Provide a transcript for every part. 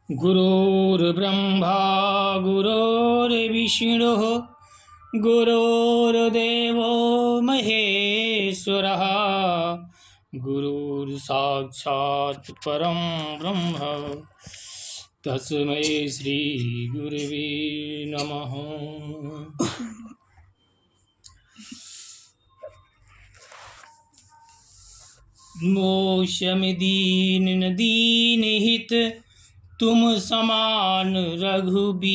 गुरुर्ब्रह्मा गुरुर्विष्णुः गुरुर्देवो महेश्वरः गुरुर्साक्षात् परं ब्रह्म तस्मै श्री गुरुवे नमः। मोक्षम दीन दीन हित तुम समान रघुबीर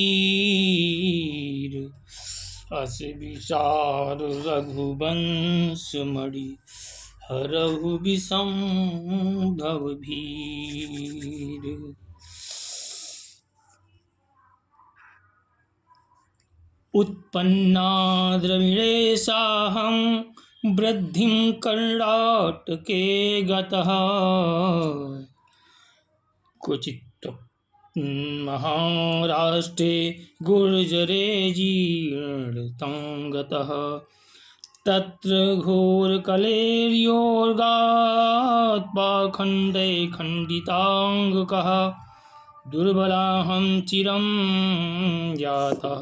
अस विचार रघुवंश मणि हरहु विषम भव भीर। उत्पन्ना द्रविणेशाहं वृद्धिं कर्णाटके गतः क्वचित् महाराष्ट्रे गुर्जरे जीर्णं गतः तत्र घोरकलेर्योगात् पाखण्डे खण्डिताङ्गकः दुर्बलाहं चिरं यातः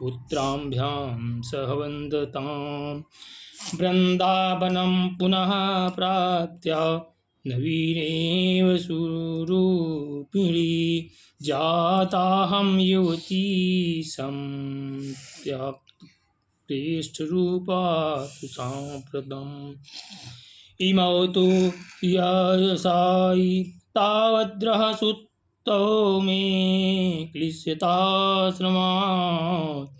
पुत्राभ्यां सह वन्दताम् वृन्दावनं पुनः प्राप्य नवीनेव सुरूपिणी जाताहं युवती सम्प्राप्तप्रेष्ठरूपा तु साम्प्रतम् इमौ तु यशायि तावद्रः सुतौ मे क्लिश्यताश्रमात्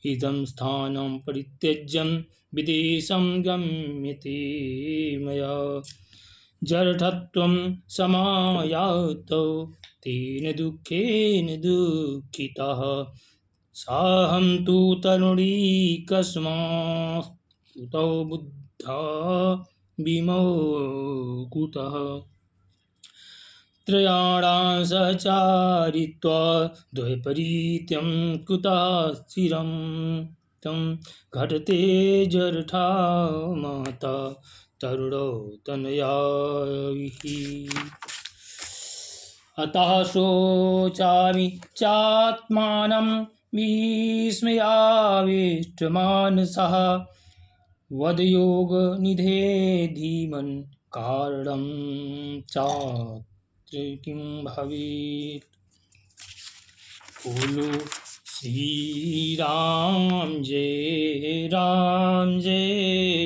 इदं स्थानं परित्यज्यं विदेशं गम्यते मया जडत्वं समायातौ तेन दुःखेन दुःखितः साहं तु तरुणी कस्मात्तौ बुद्धा विमोकुतः त्रयाणां सचारित्वा द्वैपरीत्यं कुतः स्थिरं तं घटते जरठा माता तरुणो तनयाभिः अतः शोचामि चात्मानं विस्मयाविष्टमानसः वदयोगनिधे धीमन् कारणं चात्र किं भवेत्। बोलो श्री राम जय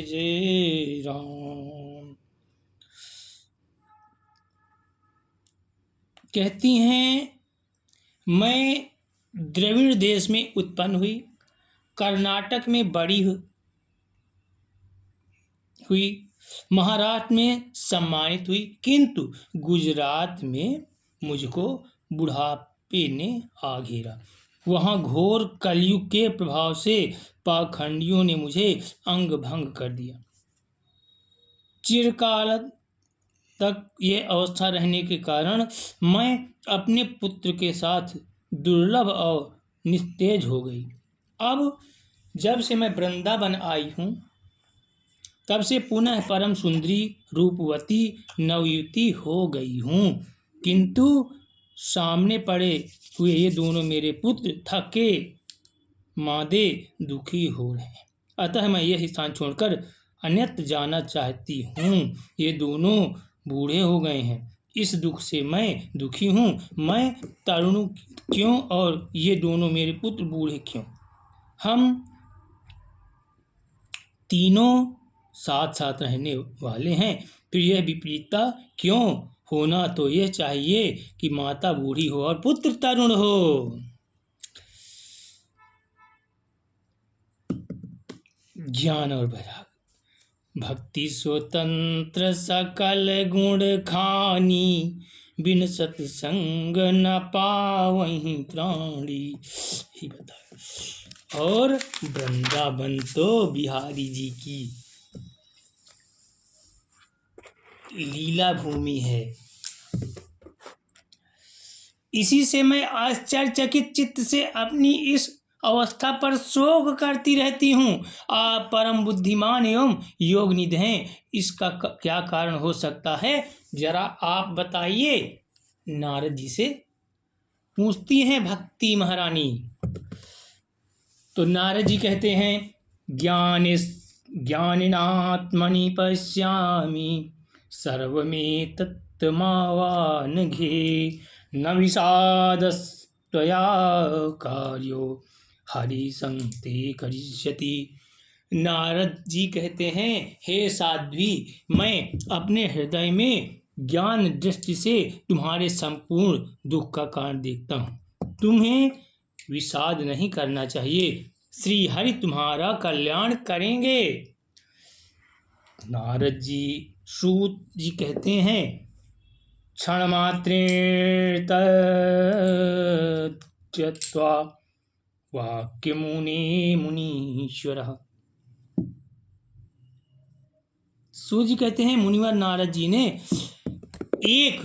जय राम। कहती हैं मैं द्रविड़ देश में उत्पन्न हुई, कर्नाटक में बड़ी हुई, महाराष्ट्र में सम्मानित हुई, किंतु गुजरात में मुझको बुढ़ापे ने आ घेरा। वहाँ घोर कलयुग के प्रभाव से पाखंडियों ने मुझे अंग भंग कर दिया। चिरकाल तक ये अवस्था रहने के कारण मैं अपने पुत्र के साथ दुर्लभ और निस्तेज हो गई। अब जब से मैं वृंदावन आई हूँ तब से पुनः परम सुंदरी रूपवती नवयुवती हो गई हूँ, किंतु सामने पड़े हुए ये दोनों मेरे पुत्र थके मादे दुखी हो रहे हैं। अतः मैं यह स्थान छोड़कर अन्यत्र जाना चाहती हूँ। ये दोनों बूढ़े हो गए हैं, इस दुख से मैं दुखी हूँ। मैं तरुण क्यों और ये दोनों मेरे पुत्र बूढ़े क्यों? हम तीनों साथ साथ रहने वाले हैं, फिर यह विपरीतता क्यों? होना तो यह चाहिए कि माता बूढ़ी हो और पुत्र तरुण हो। ज्ञान और वैराग भक्ति स्वतंत्र सकल गुण खानी बिन सत्संग न पावहीं प्राणी। ही बताओ। और वृंदावन तो बिहारी जी की लीला भूमि है। इसी से मैं आश्चर्यचकित चित्त से अपनी इस अवस्था पर शोक करती रहती हूँ। आप परम बुद्धिमान एवं योग निधि हैं, इसका क्या कारण हो सकता है, जरा आप बताइए नारद जी से पूछती हैं भक्ति महारानी। तो नारद जी कहते हैं ज्ञानिनात्मनि पश्यामि सर्वमेतत्तमावानघे न विषादस्त्वया कार्यो हरिसंते करिष्यति। नारद जी कहते हैं हे साध्वी, मैं अपने हृदय में ज्ञान दृष्टि से तुम्हारे संपूर्ण दुख का कारण देखता हूँ। तुम्हें विषाद नहीं करना चाहिए, श्री हरि तुम्हारा कल्याण करेंगे। नारद जी सूत जी कहते हैं क्षण मात्रेण त्यक्त्वा वाक्य मुनीश्वरः। सूत जी कहते हैं मुनिवर नारद जी ने एक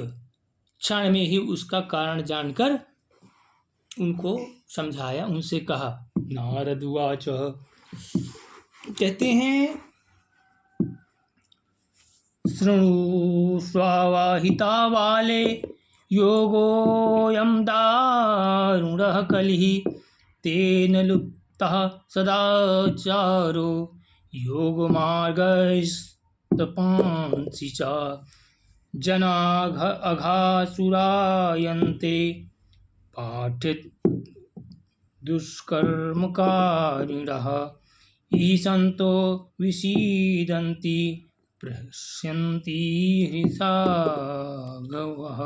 क्षण में ही उसका कारण जानकर उनको समझाया, उनसे कहा। नारद उवाच कहते हैं शृणुष्वाहिता वाले योगोऽयं दारुणः कलिः तेन लुप्तः सदाचारो योगमार्गस्तपांसि च जनाघ अघासुरायन्ते पाठित दुष्कर्मकारिणः ईशन्तो विषीदन्ति पश्यन्ति हृषागवः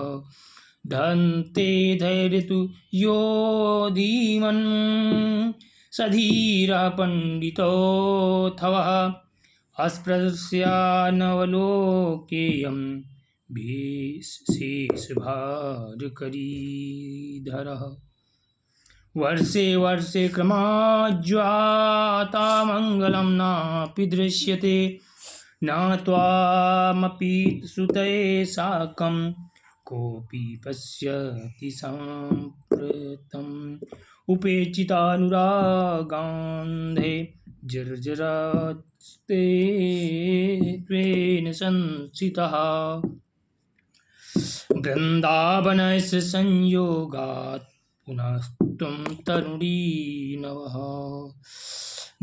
धन्ते धैर्यतु यो धीमन् सधीरः पण्डितोऽथवः अस्पृश्यानवलोकेयं शेषभारकरीधरः वर्षे वर्षे क्रमाज्वाता मङ्गलं नापि दृश्यते न त्वामपि सुतये साकं कोऽपि पश्यति साम्प्रतम् उपेक्षितानुरागान्धे जर्जरास्ते त्वेन संस्थितः वृन्दावनस्य संयोगात् पुनः त्वं तरुणी-नवः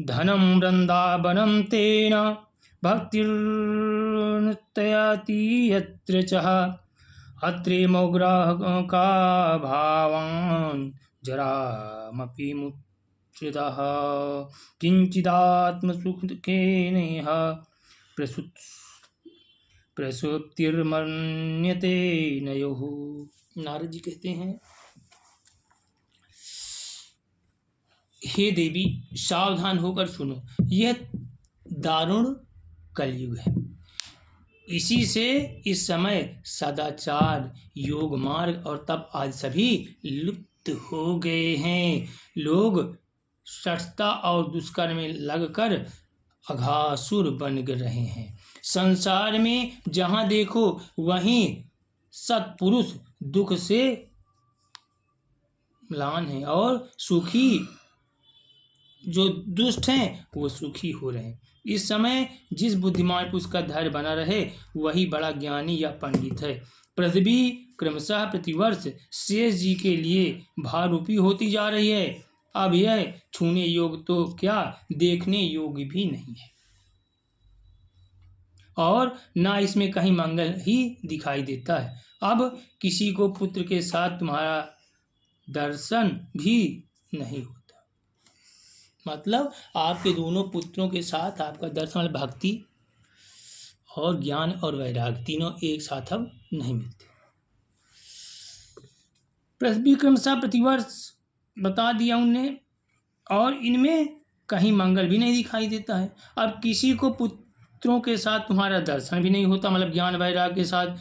धनं वृन्दावनं तेन भक्तिर्नृत्यति यत्र च अत्रेमोग्रका भावान् जरामपि मुच्यतः किञ्चिदात्मसुखेनैह प्रसुप्तिर्मन्यते नयोः। नारद जी कहते हैं हे देवी सावधान होकर सुनो, यह दारुण कलयुग है। इसी से इस समय सदाचार, योग मार्ग और तप आदि सभी लुप्त हो गए हैं। लोग सठता और दुष्कर्म में लगकर अघासुर बन रहे हैं। संसार में जहाँ देखो वहीं सत्पुरुष दुख से म्लान है और सुखी जो दुष्ट हैं वो सुखी हो रहे हैं। इस समय जिस बुद्धिमान पुरुष का धैर्य बना रहे वही बड़ा ज्ञानी या पंडित है। पृथ्वी क्रमशः प्रतिवर्ष शेष जी के लिए भारूपी होती जा रही है। अब यह छूने योग्य तो क्या देखने योग्य भी नहीं है और ना इसमें कहीं मंगल ही दिखाई देता है। अब किसी को पुत्र के साथ तुम्हारा दर्शन भी नहीं होता। मतलब आपके दोनों पुत्रों के साथ आपका दर्शन, भक्ति और ज्ञान और वैराग्य तीनों एक साथ अब नहीं मिलते। पृथ्वी क्रमशः प्रतिवर्ष बता दिया उनने और इनमें कहीं मंगल भी नहीं दिखाई देता है। अब किसी को पुत्रों के साथ तुम्हारा दर्शन भी नहीं होता, मतलब ज्ञान वैराग्य के साथ।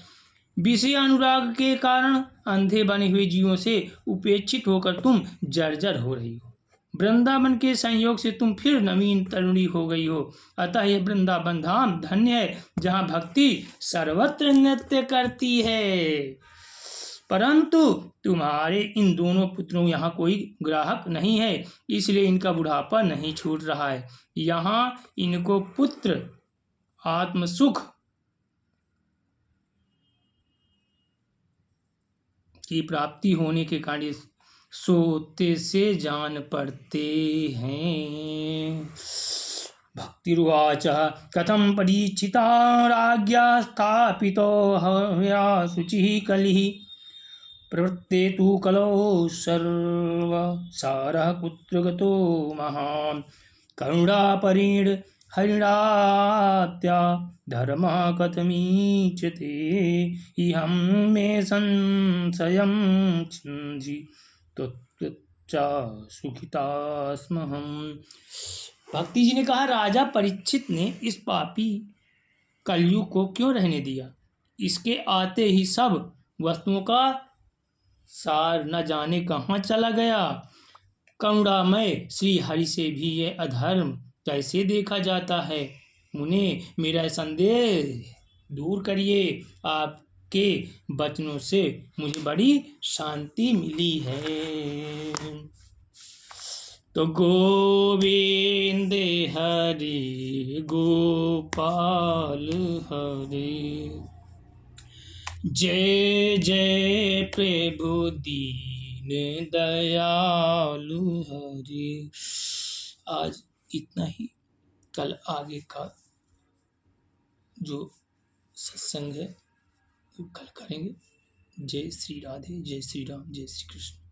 विषय अनुराग के कारण अंधे बने हुए जीवों से उपेक्षित होकर तुम जर्जर हो रही हो। वृंदावन के संयोग से तुम फिर नवीन तरुणी हो गई हो। अतः यह वृंदावन धाम धन्य है जहाँ भक्ति सर्वत्र नृत्य करती है। परंतु तुम्हारे इन दोनों पुत्रों यहाँ कोई ग्राहक नहीं है, इसलिए इनका बुढ़ापा नहीं छूट रहा है। यहाँ इनको पुत्र आत्मसुख की प्राप्ति होने के कारण सोते से जान पड़ते हैं। भक्तिरुवाच कथं परीक्षिता राज्ञा स्थापितो हव्या शुचिः कलिः प्रवृत्ते तु कलौ सर्वसारः पुत्रगतो महान् करुणापरीण हरिणात्या धर्मः कथमीच्यते इहं मे संशयं छिन्धि त्वच्चा सुखिता स्महम्। भक्ति जी ने कहा, राजा परीक्षित ने इस पापी कलयुग को क्यों रहने दिया? इसके आते ही सब वस्तुओं का सार न जाने कहाँ चला गया। करुणामय श्री हरि से भी यह अधर्म कैसे देखा जाता है? मुने मेरा संदेह दूर करिए, आपके वचनों से मुझे बड़ी शांति मिली है। तो गोविंद हरि गोपाल हरि, जय जय प्रभु दीन दयालु हरि। आज इतना ही, कल आगे का जो सत्संग है वो कल करेंगे। जय श्री राधे, जय श्री राम, जय श्री कृष्ण।